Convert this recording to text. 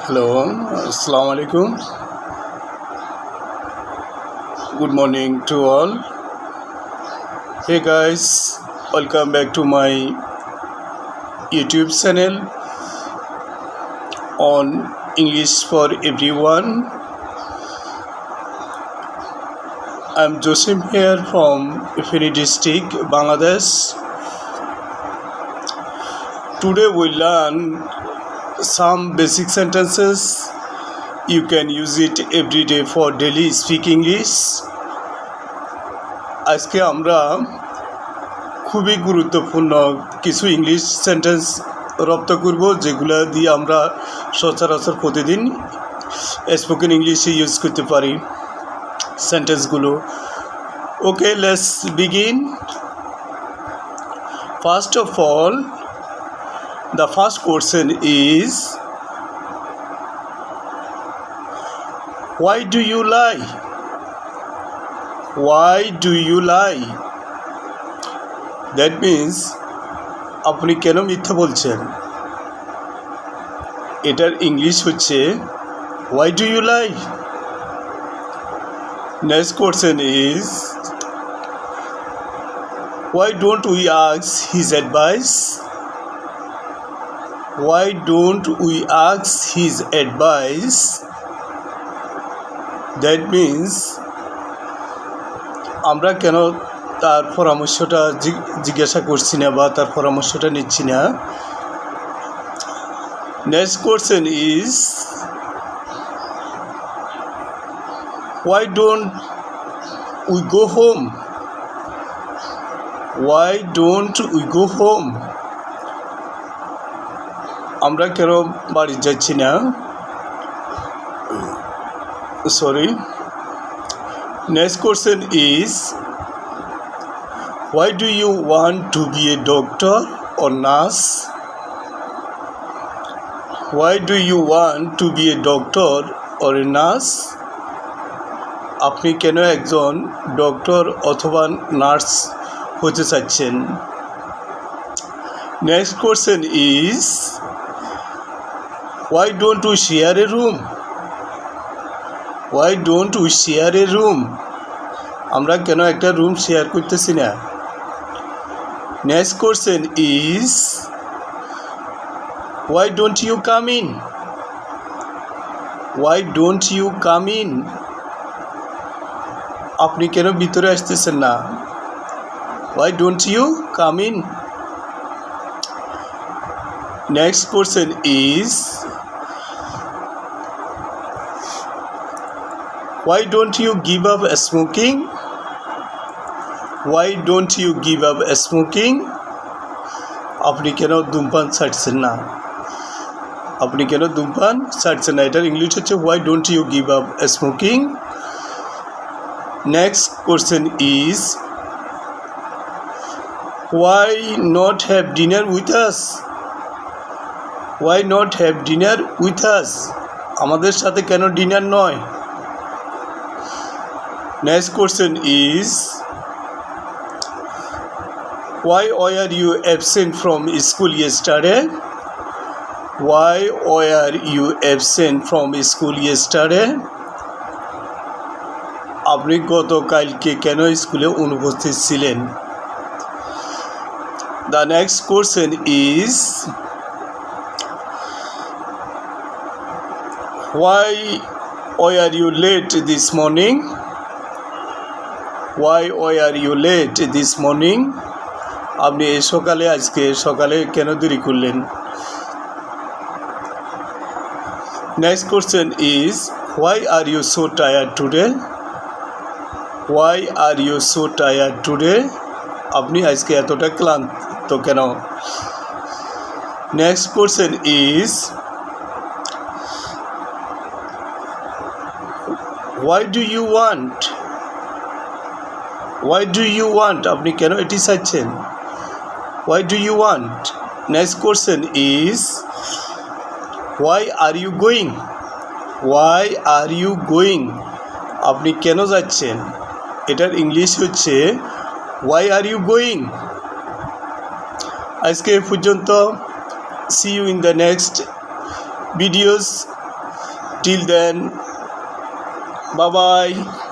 Hello, Assalamu alaikum. Good morning to all. Hey guys, welcome back to my YouTube channel on English for Everyone. I'm Josim here from Feni district, Bangladesh. Today we learn some basic sentences. You can use it every day for daily speak English. আজকে আমরা খুবই গুরুত্বপূর্ণ কিছু English sentence রপ্ত করব, যেগুলো দিয়ে আমরা সচরাচর প্রতিদিন স্পোকেন ইংলিশে ইউজ করতে পারি সেন্টেন্সগুলো। Okay, let's begin. First of all, the first question is, why do you lie? Why do you lie? That means আপনি কেন মিথ্যা বলছেন। এটার ইংলিশ হচ্ছে why do you lie? Next question is, why don't we ask his advice? Why don't we ask his advice? That means আমরা কেন তার পরামর্শটা জিজ্ঞাসা করছি না বা তার পরামর্শটা নিচ্ছি না। Next question is, why don't we go home? Why don't we go home? আমরা কেন বাড়ি যাচ্ছি না। Sorry. Next question is, why do you want to be a doctor or nurse? Why do you want to be a doctor or a nurse? আপনি কেন একজন doctor অথবা nurse হতে চাচ্ছেন। Next question is, why don't we share a room? Why don't we share a room? আমরা কেন একটা room share করতেছি না। Next question is, why don't you come in? Why don't you come in? আপনি কেন ভিতরে আসতেছেন না। Why don't you come in? Next question is, why don't you give up smoking? Why don't you give up smoking? আপনি কেন ধূমপান ছাড়ছেন না। আপনি কেন ধূমপান ছাড়ছেন না। এটার ইংলিশ হচ্ছে why don't you give up smoking? Next question is, why not have dinner with us? Why not have dinner with us? আমাদের সাথে কেন ডিনার নয়। Next question is, why were you absent from school yesterday? Why were you absent from school yesterday? আপনি গতকালকে কেন স্কুলে অনুপস্থিত ছিলেন। The next question is, why were you late this morning? Why were you late this morning? আপনি আজকে সকালে কেন দেরি করলেন। Next question is, why are you so tired today? Why are you so tired today? আপনি আজকে এতটা ক্লান্ত কেন। Next question is, why do you want? Why do you want? আপনি কেন এটি চাচ্ছেন। Why do you want? Next question is, why are you going? Why are you going? আপনি কেন যাচ্ছেন। এটার ইংলিশ হচ্ছে why are you going? আজকে পর্যন্ত। See you in the next videos. till then, bye bye.